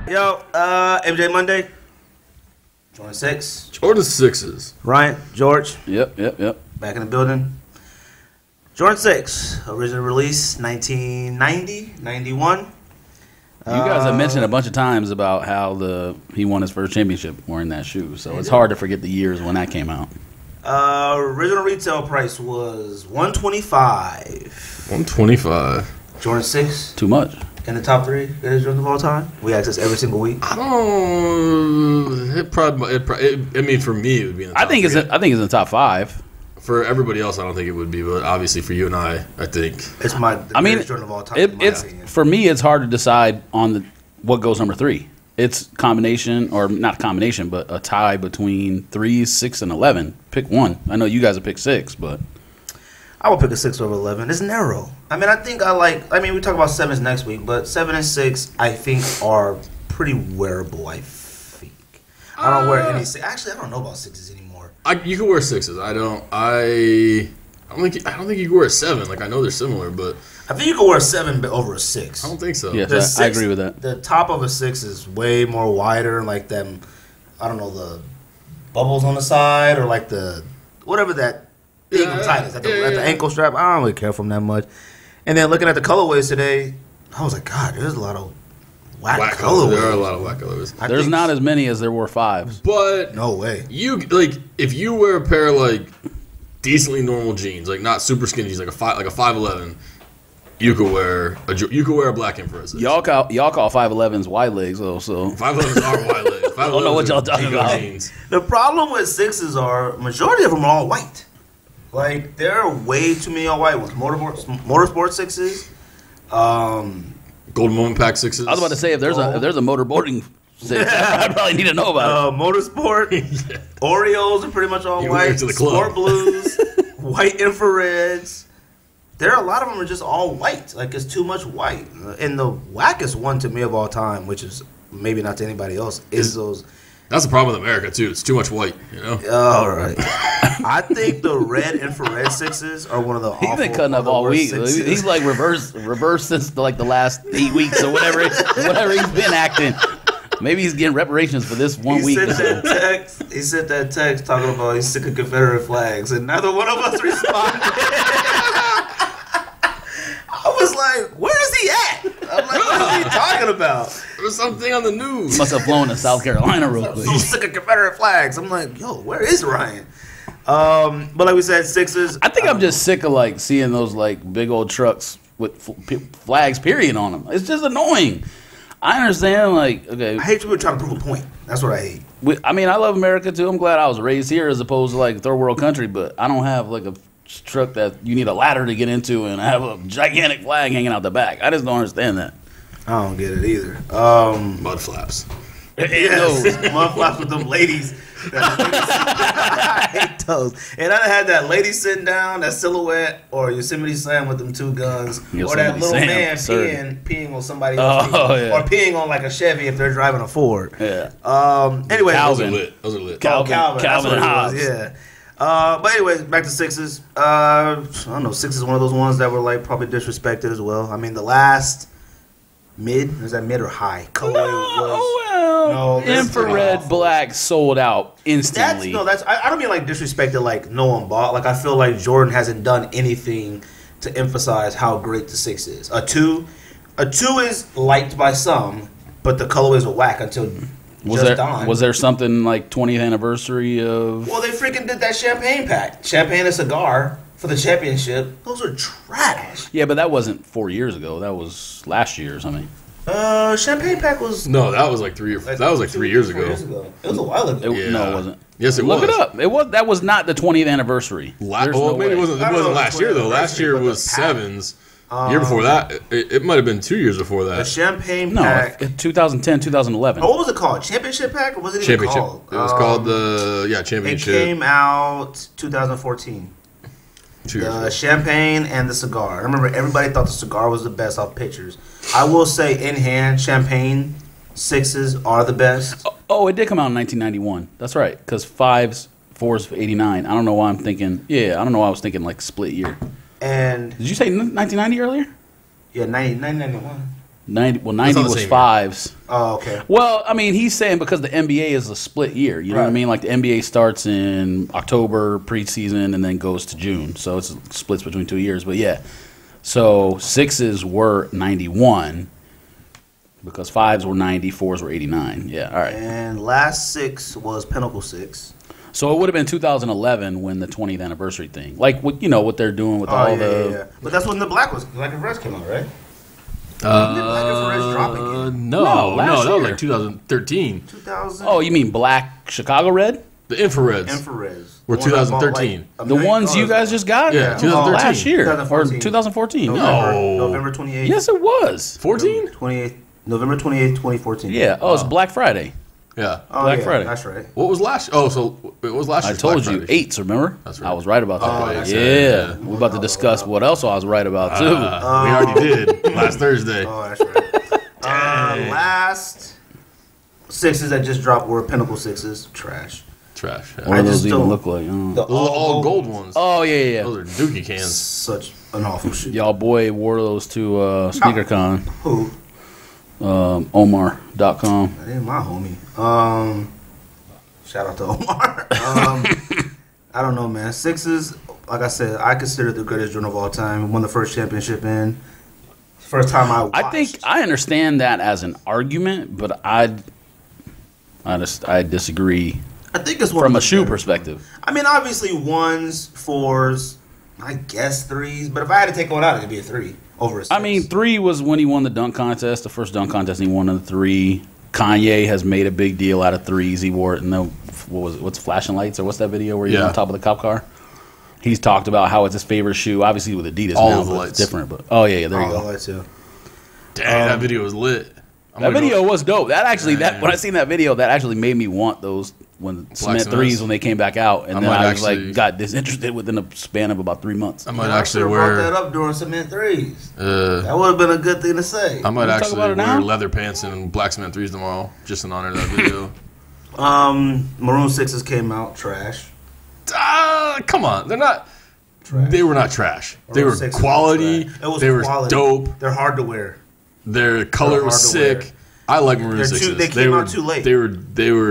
Yo, MJ Monday. Jordan 6. Jordan 6s. Ryan, George. Yep. Back in the building. Jordan 6. Original release, 1990, 91. You guys have mentioned a bunch of times about how he won his first championship wearing that shoe, so it's hard to forget the years when that came out. Original retail price was $125. $125. Jordan 6. Too much. In the top 3 greatest Jordans of all time. We ask this every single week. I don't. I mean, for me, it would be in the top I think it's three. in the top 5. For everybody else, I don't think it would be, but obviously for you and I think. It's the greatest Jordan of all time. in my opinion. For me, it's hard to decide on what goes number 3. It's combination, or not combination, but a tie between 3, 6, and 11. Pick one. I know you guys have picked 6, but I would pick a 6 over 11. It's narrow. I mean, we talk about 7s next week, but 7 and 6, I think, are pretty wearable, I think. I don't wear any 6. Actually, I don't know about 6s anymore. You can wear 6s. I don't think you can wear a 7. Like, I know they're similar, but I think you can wear a 7 over a 6. I don't think so. yes, I agree with that. The top of a 6 is way more wider, like them, I don't know, the bubbles on the side, or like the, whatever that thing tight is at the ankle strap. I don't really care for them that much. And then looking at the colorways today, I was like, God, there's a lot of whack colorways. There are a lot of whack colorways. There's not as many as there were 5s. But no way. If you wear a pair of like decently normal jeans, like not super skinny jeans, like a 5'11", you could wear a black infrared 6. Y'all call 5'11s wide legs though, so 5'11s are wide legs. I don't know what y'all talking about. Jeans. The problem with 6s are majority of them are all white. Like, there are way too many all white ones. Motorsport 6s. Gold Moment Pack 6s. I was about to say if there's a motorboarding 6, I probably need to know about it. Motorsport. Yeah. Oreos are pretty much all You wear white. it to the club. Sport blues. White infrareds. There are a lot of them are just all white. Like, it's too much white. And the wackest one to me of all time, which is maybe not to anybody else, is those. That's the problem with America too. It's too much white, you know. All right. I think the red infrared 6s are one of the awful. He's been cutting up all week. 6s. He's like reverse since like the last 8 weeks or whatever he's been acting. Maybe he's getting reparations for this one week. He sent that text talking about he's sick of Confederate flags, and neither one of us responded. I was like, where is he at? I'm like, what is he talking about? There was something on the news. Must have flown to South Carolina real quick. I'm so sick of Confederate flags. I'm like, yo, where is Ryan? But like we said, 6s. I think I'm just sick of like seeing those like big old trucks with flags period on them. It's just annoying. I understand, like, okay. I hate people trying to prove a point. That's what I hate. I mean, I love America too. I'm glad I was raised here as opposed to like third world country, but I don't have like a truck that you need a ladder to get into and have a gigantic flag hanging out the back. I just don't understand that. I don't get it either. Mud flaps. Yes, mud flaps with them ladies. I hate those. And I had that lady sitting down, that silhouette, or Yosemite Sam with them 2 guns, or that little man peeing on somebody else, or peeing on like a Chevy if they're driving a Ford. Yeah. Anyway, Calvin. Those are lit. Calvin and Hobbes. Yeah. But anyways, back to 6s. I don't know. 6 is one of those ones that were like probably disrespected as well. I mean, the last is that mid or high? Colorway was infrared black sold out instantly. I don't mean like disrespected, like no one bought. Like, I feel like Jordan hasn't done anything to emphasize how great the 6 is. A 2 is liked by some, but the colorways are whack until. Was there something like 20th anniversary of? Well, they freaking did that champagne pack, champagne and cigar for the championship. Those are trash. Yeah, but that wasn't 4 years ago. That was last year or something. Champagne pack was that was like 3 years ago. It was a while ago. No, it wasn't. Yes, it was. Look it up. That was not the 20th anniversary. Maybe it wasn't last year though. Last year was 7s. Year before that, it might have been 2 years before that. The champagne pack. 2010, 2011. Oh, what was it called? Championship pack? Or was it even called? It was called the Championship. It came out 2014. The champagne and the cigar. I remember everybody thought the cigar was the best off pictures. I will say, in hand, champagne 6s are the best. Oh, it did come out in 1991. That's right, because 5s, 4s, 89. I don't know why I'm thinking. Yeah, I don't know why I was thinking like split year. And did you say 1990 earlier? Yeah, 1991. 90 not the was same year. 5s. Oh, okay. Well, I mean, he's saying because the NBA is a split year. You know what I Right. mean? Like the NBA starts in October preseason and then goes to June, so it's splits between 2 years. But yeah, so 6s were 91 because 5s were 90, 4s were 89. Yeah, all right. And last 6 was Pinnacle 6. So it would have been 2011 when the 20th anniversary thing, like what what they're doing with all the. But that's when the Black and Reds came out, right? No, No, last that was year. like 2013. 2000. Oh, you mean Black Chicago Red? The infrareds. Infrareds. Were The ones I bought, 2013. like, a The million ones you dollars guys ago. just got? Yeah, 2013. Last year. 2014. Or 2014. November, No. November 28th. Yes, it was. 14? 28th, November 28th, 2014. Yeah. Oh, it's Black Friday. Yeah. Oh, Black yeah, Friday. That's right. What was last? Oh, so it was last I year's told Black you, Friday. 8s, remember? That's right. I was right about that. Oh, that's yeah. right, yeah. We're about to discuss what else I was right about, too. We already did last Thursday. Oh, that's right. Last 6s that just dropped were Pinnacle 6s. Trash. Trash. Yeah. what do I those just even don't- look like? The Those are all gold ones. Oh, yeah. Those are Dookie cans. Such an awful shoe. Y'all boy wore those to SneakerCon. Who? Omar.com. That ain't my homie. Shout out to Omar. I don't know, man. 6s, like I said, I consider it the greatest journal of all time. Won the first championship in. First time I watched. I think I understand that as an argument, but I disagree I think it's one from of a the shoe better. perspective. I mean, obviously 1s, 4s, I guess 3s, but if I had to take one out, it'd be a 3 over a 6. I mean, 3 was when he won the dunk contest, the first dunk contest, and he won the 3. Kanye has made a big deal out of 3s. He wore it in the, what's Flashing Lights, or what's that video where he's Yeah. on top of the cop car? He's talked about how it's his favorite shoe. Obviously with Adidas All now, of the but lights. it's different. But oh yeah, there you go. Lights, yeah. Dang, that video was lit. I'm That gonna video go- was dope. That actually, Yeah. when I seen that video, that actually made me want those cement cements. 3s when they came back out, and I then might I was actually- like, got disinterested within a span of about 3 months. I might I actually should've brought that wear. up during Cement 3s. Uh, That would have been a good thing to say. I might Wanna talk actually about it wear now? leather pants and black cement 3s tomorrow, just in honor of that video. Maroon 6s came out. Trash. Come on, they're not. Trash. They were not trash. They Maroon were 6s quality. trash. It was They were quality. dope. They're hard to wear. Their color They're was hard to sick. wear. I like Maroon They're 6s. they came out too late. They were.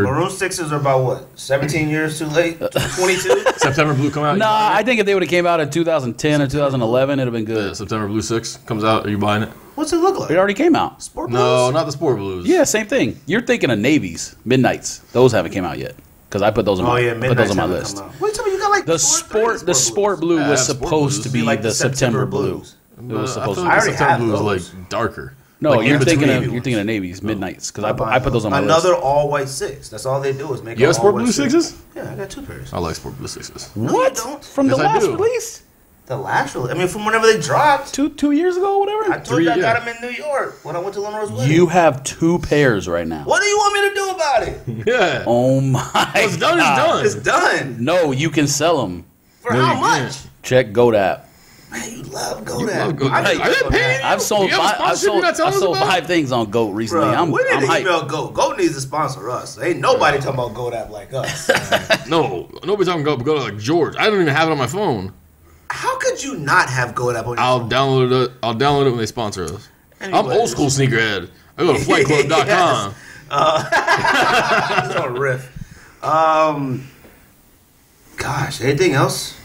Maroon 6s are about what? 17 years too late? 22? September Blue come out. Nah, I think if they would have came out in 2010 or 2011, it'd have been Yeah, good. September Blue 6 comes out. Are you buying it? What's it look like? It already came out. Sport No, Blues? not the Sport Blues. Yeah, same thing. You're thinking of navies, midnights. Those haven't came out yet because I put those on Oh my yeah, put Midnight those on my list. What are you talking about? You got like The two or three sport Blues. blue Yeah, was Sport supposed Blues. to be Like the September blue. Blues. It was I supposed feel to. I like already September have Blue those. was like darker. No, Like, you're in thinking between. of navies, midnights because I'm I put those on my Another list. all white 6. That's all they do is make. You have an Sport all-white Blue six. 6s? Yeah, I got 2 pairs. I like Sport Blue 6s. No, What you don't. from the Yes, I last do. release? The last release. I mean, from whenever they dropped. 2 years ago, I whatever. told you I yeah. got them in New York when I went to Lenore's wedding. You have 2 pairs right now. What do you want me to do about it? Yeah. Oh my! What's done is God. done. It's done. No, you can sell them. For No, how you much? can't. Check GoDaddy. Man, you love Go You That. love Go I That. need Are they Go paying That. I've sold You have a five. sponsorship you're not telling us about? 5 things on Goat recently. Bruh, we need I'm to hyped. email Go. Go needs to sponsor us. Ain't nobody talking about Go That like us. No, nobody's talking about go to like George. I don't even have it on my phone. How could you not have Go That on your I'll phone? download it. I'll download it when they sponsor us. I'm Anyways. old school sneakerhead. I go to flightclub.com. That's a riff. Gosh, anything else?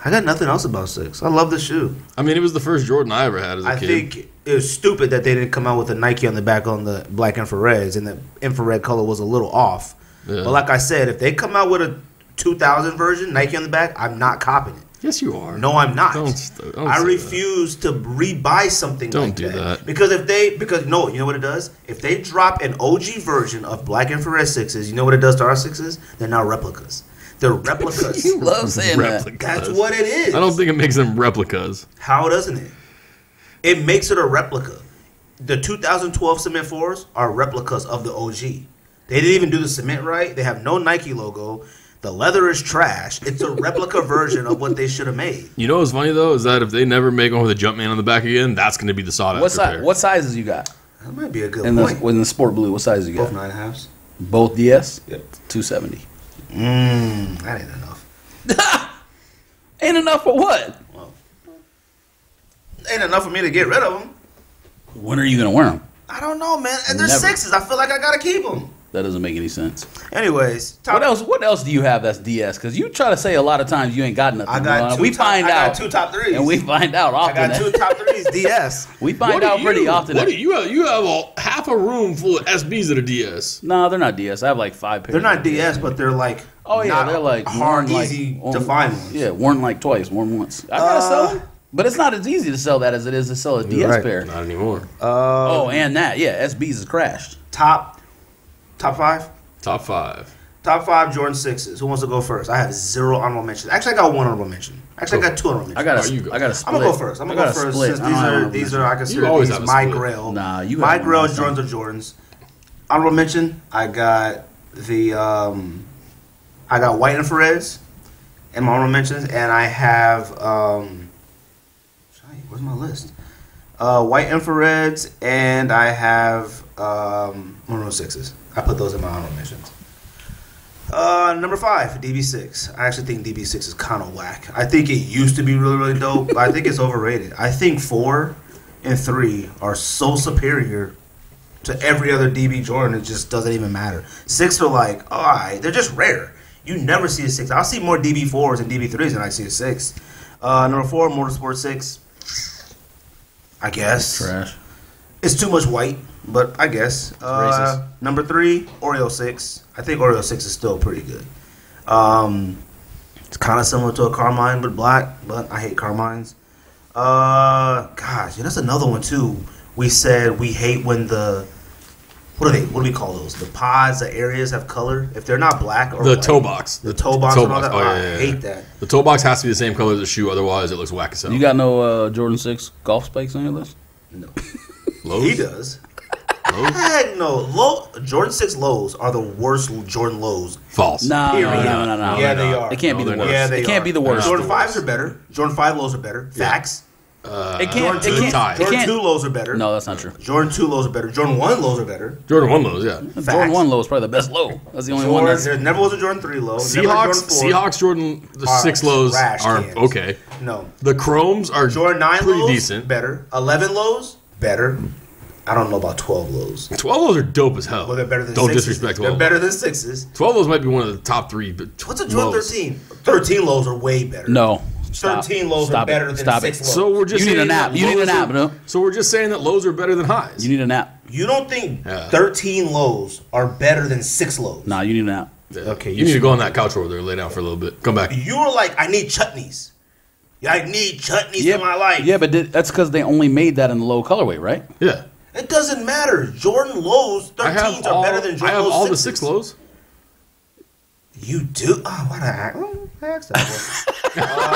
I got nothing else about 6. I love the shoe. I mean, it was the first Jordan I ever had as a I kid. think it was stupid that they didn't come out with a Nike on the back on the black infrareds, and the infrared color was a little off. Yeah. But like I said, if they come out with a 2000 version Nike on the back, I'm not copying it. Yes, you are. No, I'm not. Don't I say refuse to rebuy something Don't like do that. that. Because you know what it does? If they drop an OG version of black infrared 6s, you know what it does to our 6s? They're now replicas. They're replicas. You love saying that. That's what it is. I don't think it makes them replicas. How doesn't it? It makes it a replica. The 2012 Cement 4s are replicas of the OG. They didn't even do the cement right. They have no Nike logo. The leather is trash. It's a replica version of what they should have made. You know what's funny though is that if they never make one with a Jumpman on the back again, that's going to be the sought after pair. What sizes you got? That might be a good In the point. in the sport blue, what size you Both got? 9.5s. Both DS. Yep. 270. That ain't enough. Ain't enough for what? Ain't enough for me to get rid of them. When are you going to wear them? I don't know, man. And they're Never. 6s. I feel like I gotta keep them. That doesn't make any sense. Anyways, top, What else do you have that's DS? Because you try to say a lot of times you ain't got nothing. I got two. We top, find I out. got 2 top 3s. And we find out often. I got 2 top 3s. DS. We find out pretty often. What do you have? You have half a room full of SBs that are DS. No, they're not DS. I have like 5 pairs. They're not DS, but they're like. Oh yeah, not they're like hard, worn, easy like, to find ones. Yeah, worn like twice, worn once. I gotta sell them, but it's not as easy to sell that as it is to sell a DS right. pair. Not anymore. And that, yeah, SBs is crashed. Top 5. Top 5. Top 5 Jordan 6s. Who wants to go first? I have 0 honorable mentions. Actually, I got 1 honorable mention. Actually, I got 2 honorable mentions. I got you go. I got to split. I'm gonna go first. I'm gonna go first split. since these are I consider always these have a my split. grail. Nah, you my have grail one. Jordans are Jordans. Honorable mention. I got the I got white infrareds in my honorable mentions, and I have where's my list? White infrareds, and I have Monroe 6s. I put those in my honorable mentions. Number 5, DB6. I actually think DB6 is kind of whack. I think it used to be really, really dope, but I think it's overrated. I think 4 and 3 are so superior to every other DB Jordan, it just doesn't even matter. 6 are like, alright, they're just rare. You never see a 6. I'll see more DB4s and DB3s than I see a 6. Number 4, Motorsport 6. I guess. Trash. It's too much white, but I guess. Racist. Number 3, Oreo 6. I think Oreo 6 is still pretty good. It's kind of similar to a Carmine, but black, but I hate Carmines. Gosh, that's another one, too. We said we hate when what do we call those? The pods, the areas have color. If they're not black or The white, toe box. The toe box and all that. Oh, yeah, I yeah, hate yeah. that. The toe box has to be the same color as the shoe, otherwise it looks whack as hell. You got no Jordan 6 golf spikes on your list? No. Lowe's? He does. Lowe's? Heck no. Jordan 6 lows are the worst Jordan lows. False. No. Yeah, they are. It can't be No, the they're worst. not. Yeah, they It can't are. be the worst. Jordan 5s are better. Jordan 5 lows are better. Facts. It can't. Jordan It 2, can't. It Jordan can't. 2 lows are better. No, that's not true. Jordan 2 lows are better. Jordan 1 lows are better. Jordan 1 lows, yeah. Jordan 1 low is probably the best low. That's the only one that's. There never was a Jordan 3 low. Seahawks Jordan the are 6 lows trash are cans. okay. No. The Chromes are Jordan 9 pretty lows, decent. better. 11 lows, better. I don't know about 12 lows. 12 lows are dope as hell. Well, they're better than Don't 6s. disrespect 12 They're better lows. than 6s. 12 lows might be one of the top 3. But What's a Jordan lows. 13? 13 lows are way better. No. Stop. 13 lows Stop are better it. than Stop 6 it. lows. So we're just You need saying a nap. that You need a lows nap, are- no? So we're just saying that lows are better than highs. You need a nap. You don't think Yeah. 13 lows are better than 6 lows? Nah, you need a nap. Yeah. Okay, you you need to should- go on that couch over there, lay down for a little bit, come back. You were like, I need chutneys. I need chutneys in my life. Yeah, but that's because they only made that in the low colorway, right? Yeah, It doesn't matter. Jordan lows, 13s are better than I Jordan have lows all the 6s. 6 lows. You do? Oh, what I asked that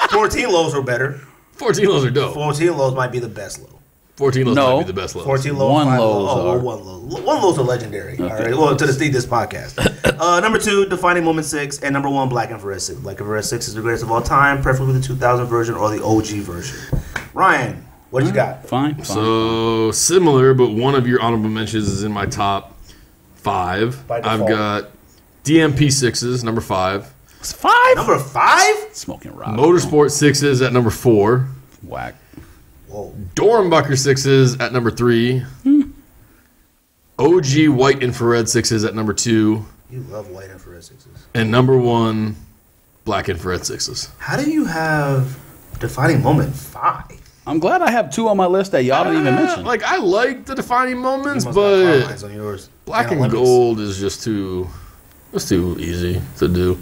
one. 14 lows are better. 14 lows are dope. 14 lows might be the best low. 14 lows No. might be the best lows. 14 lows, One 5 lows lows. are. One low. One lows are legendary. All right. Well, to the Steve This podcast. Number 2, Defining Moment 6, and number 1, Black Infrared 6. Black Infrared 6 is the greatest of all time, preferably the 2000 version or the OG version. Ryan, what do you got? Fine. So similar, but one of your honorable mentions is in my top 5. By I've default. got DMP 6s, number 5. It's 5. Number 5? Smoking rock. Motorsport 6s at number 4. Whack. Whoa. Dornbucker 6s at number 3. OG White Infrared 6s at number 2. You love white infrared 6s. And number 1, Black Infrared 6s. How do you have Defining Moment 5? I'm glad I have 2 on my list that y'all didn't even mention. Like, I like the defining moments, You must have but Carmines on yours. black and Olympics. gold is just too easy to do.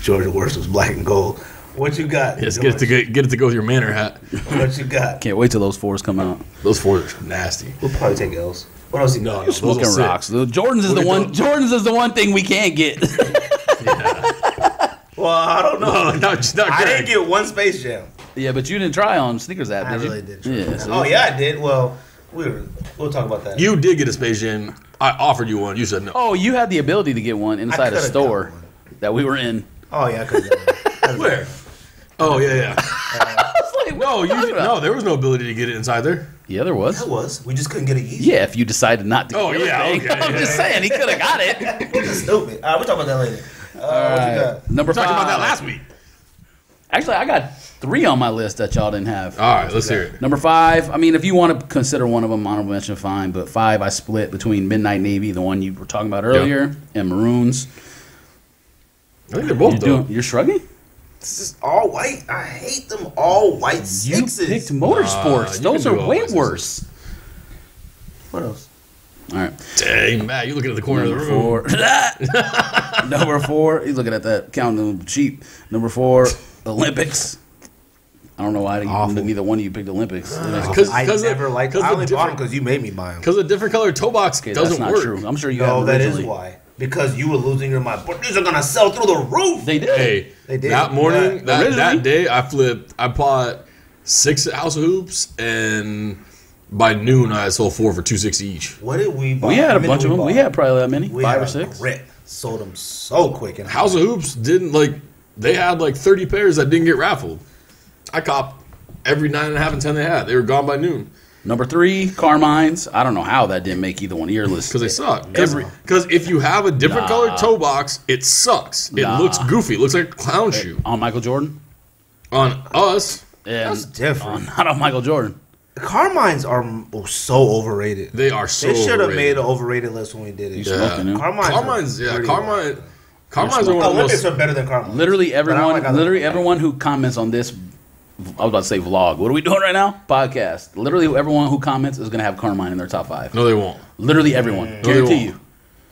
Georgia Worst was black and gold. What you got? Yes, get it to go with your Manor hat. What you got? Can't wait till those 4s come out. Those 4s are nasty. We'll probably take L's. What else you got? Those Smoking will sit. rocks. The Jordans is the We're one. doing- Jordans is the one thing we can't get. Well, I don't know. No, not I Greg. didn't get one Space Jam. Yeah, but you didn't try on Sneakers app, I did you? really did. Try Yeah. that. So Oh yeah, I did. Well, we'll talk about that. You did get a Space Jam. I offered you one. You said no. Oh, you had the ability to get one inside a could've store got one. that we were in. Oh yeah, I could have done that. Where? Oh yeah. Like, No, what are you talking about? no. There was no ability to get it inside there. Yeah, there was. That was. We just couldn't get it easy. Yeah, if you decided not to. Oh, get yeah, the thing. okay, I'm yeah, just saying, he could have got it. Stupid. We'll talk about that later. What you got? Number We talked 5. about that last week. Actually, I got 3 on my list that y'all didn't have. All right, let's hear it. Number 5, I mean, if you want to consider one of them honorable mention, fine. But 5, I split between Midnight Navy, the one you were talking about earlier, and Maroons. I think they're both dope. You're shrugging? This is all white. I hate them all white You sixes. picked Motorsports. you Those can are do all way white worse. What else? All right. Dang, Matt, you looking at the corner of the room. Number 4, he's looking at that, counting them cheap. Number 4, Olympics. I don't know why neither one of you picked Olympics. I never liked. I only bought them because you made me buy them. Because a different color toe box Okay, doesn't that's not work. true. I'm sure you No, have that is originally. why. Because you were losing your mind. But these are gonna sell through the roof. They did. Hey, They did, that morning, but that day, I bought 6 House of Hoops, and by noon, I had sold 4 for $260 each. What did we buy? We had How a many bunch of them. bought? We had probably that many, We 5 had or a 6. grip. Sold them so quick. And House of Hoops didn't they had 30 pairs that didn't get raffled. I copped every 9.5 and 10 they had. They were gone by noon. Number 3, Carmine's. I don't know how that didn't make either one of your lists. Because they suck. Because if you have a different colored toe box, it sucks. It looks goofy. It looks like a clown shoe. On Michael Jordan? On us, And That's different. Not on Michael Jordan. Carmine's are so overrated. they are so They should have overrated. made an overrated list when we did it. You smoking them. Carmine's are Carmine's are one of the Olympics most. are better than Carmine's. Literally But I don't like other- everyone who comments on this, I was about to say vlog. What are we doing right now? Podcast. Literally everyone who comments is going to have Carmine in their top 5. No, they won't. Literally everyone. they Guarantee won't. you.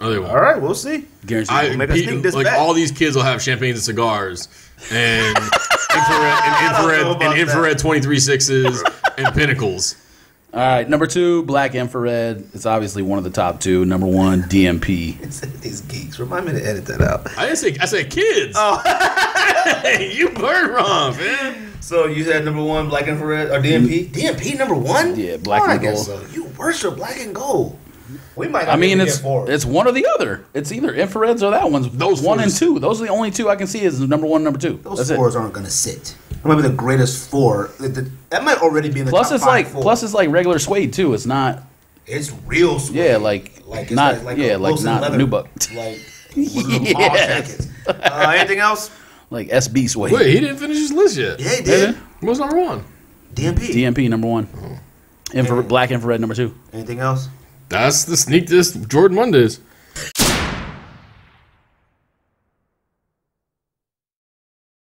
No, they won't. All right, we'll see. Guarantee I you. Make us think this like bet. all these kids will have champagnes and cigars and know about infrared 23.6s and pinnacles. All right, number 2, Black Infrared. It's obviously one of the top 2. Number 1, DMP. These geeks. Remind me to edit that out. I said kids. Oh. You heard wrong, man. So you said number 1, Black Infrared or DMP? DMP number 1? Yeah, Black and I guess Gold. so. You worship Black and Gold. We might. Not I mean, be able to it's get forward. it's one or the other. It's either infrareds or that one's. Those 1 and fours. 2. Those are the only 2 I can see is number 1 and number 2. Those That's it. fours aren't gonna sit. That might be the greatest 4. That might already be in the Plus, top it's 5 like four. plus it's like regular suede too. It's not. It's real suede. Yeah, like it's not. like Yeah, a like Wilson not leather. nubuck. Like with little Yes. jackets. Anything else? Like SB suede. Wait, he didn't finish his list yet. Yeah, he did. What's number 1? DMP. DMP number 1. Black infrared number 2. Anything else? That's the sneak this Jordan Mondays.